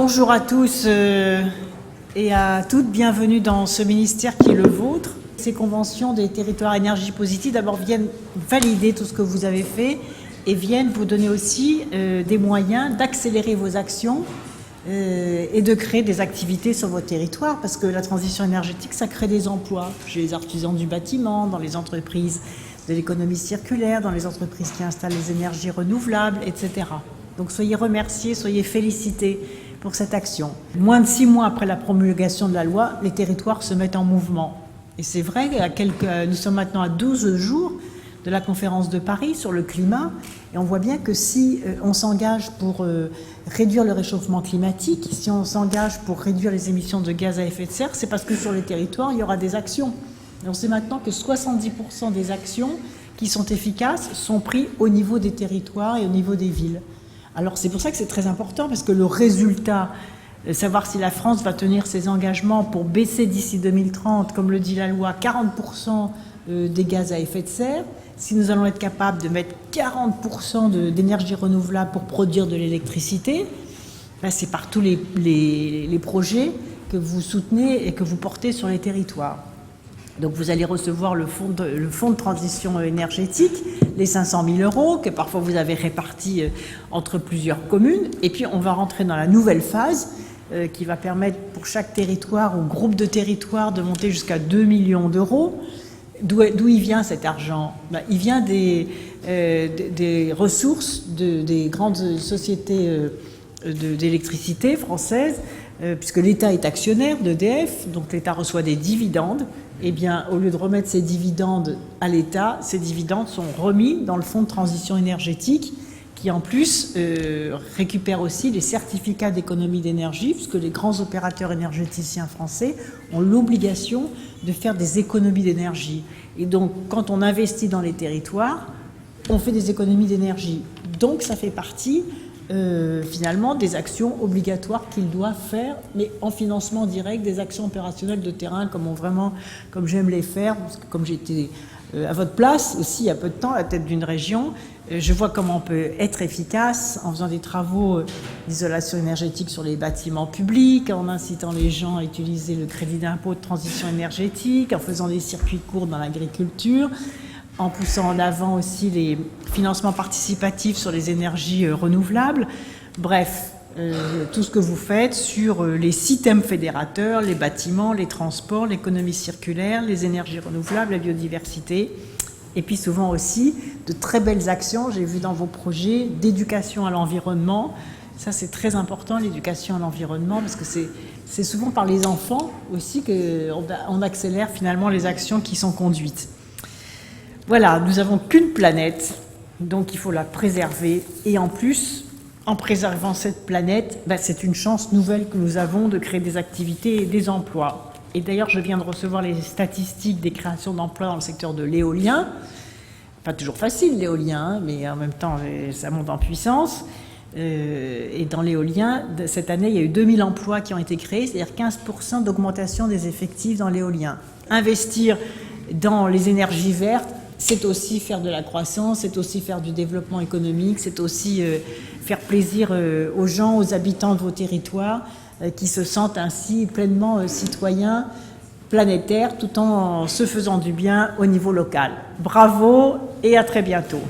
Bonjour à tous et à toutes, bienvenue dans ce ministère qui est le vôtre. Ces conventions des territoires énergie positive d'abord viennent valider tout ce que vous avez fait et viennent vous donner aussi des moyens d'accélérer vos actions et de créer des activités sur votre territoire, parce que la transition énergétique, ça crée des emplois chez les artisans du bâtiment, dans les entreprises de l'économie circulaire, dans les entreprises qui installent les énergies renouvelables, etc. Donc soyez remerciés, soyez félicités pour cette action. Moins de 6 mois après la promulgation de la loi, les territoires se mettent en mouvement. Et c'est vrai, nous sommes maintenant à 12 jours de la conférence de Paris sur le climat, et on voit bien que si on s'engage pour réduire le réchauffement climatique, si on s'engage pour réduire les émissions de gaz à effet de serre, c'est parce que sur les territoires, il y aura des actions. Et on sait maintenant que 70% des actions qui sont efficaces sont prises au niveau des territoires et au niveau des villes. Alors c'est pour ça que c'est très important, parce que le résultat, savoir si la France va tenir ses engagements pour baisser d'ici 2030, comme le dit la loi, 40% des gaz à effet de serre, si nous allons être capables de mettre 40% d'énergie renouvelable pour produire de l'électricité, ben c'est par tous les projets que vous soutenez et que vous portez sur les territoires. Donc vous allez recevoir le fonds de transition énergétique, les 500 000 € que parfois vous avez répartis entre plusieurs communes. Et puis on va rentrer dans la nouvelle phase qui va permettre pour chaque territoire ou groupe de territoire de monter jusqu'à 2 millions d'euros. D'où il vient cet argent? Il vient des ressources des grandes sociétés d'électricité françaises, puisque l'État est actionnaire d'EDF, donc l'État reçoit des dividendes. Eh bien, au lieu de remettre ces dividendes à l'État, ces dividendes sont remis dans le fonds de transition énergétique, qui en plus récupère aussi les certificats d'économie d'énergie, puisque les grands opérateurs énergéticiens français ont l'obligation de faire des économies d'énergie. Et donc, quand on investit dans les territoires, on fait des économies d'énergie. Donc, ça fait partie finalement des actions obligatoires qu'ils doivent faire, mais en financement direct, des actions opérationnelles de terrain comme j'aime les faire, parce que comme j'étais à votre place aussi il y a peu de temps à la tête d'une région, je vois comment on peut être efficace en faisant des travaux d'isolation énergétique sur les bâtiments publics, en incitant les gens à utiliser le crédit d'impôt de transition énergétique, en faisant des circuits courts dans l'agriculture, en poussant en avant aussi les financements participatifs sur les énergies renouvelables. Bref, tout ce que vous faites sur les systèmes fédérateurs, les bâtiments, les transports, l'économie circulaire, les énergies renouvelables, la biodiversité. Et puis souvent aussi de très belles actions, j'ai vu dans vos projets, d'éducation à l'environnement. Ça, c'est très important, l'éducation à l'environnement, parce que c'est souvent par les enfants aussi qu'on accélère finalement les actions qui sont conduites. Voilà, nous n'avons qu'une planète, donc il faut la préserver. Et en plus, en préservant cette planète, c'est une chance nouvelle que nous avons de créer des activités et des emplois. Et d'ailleurs, je viens de recevoir les statistiques des créations d'emplois dans le secteur de l'éolien. Pas toujours facile l'éolien, mais en même temps, ça monte en puissance. Et dans l'éolien, cette année, il y a eu 2000 emplois qui ont été créés, c'est-à-dire 15% d'augmentation des effectifs dans l'éolien. Investir dans les énergies vertes, c'est aussi faire de la croissance, c'est aussi faire du développement économique, c'est aussi faire plaisir aux gens, aux habitants de vos territoires, qui se sentent ainsi pleinement citoyens planétaires, tout en se faisant du bien au niveau local. Bravo et à très bientôt.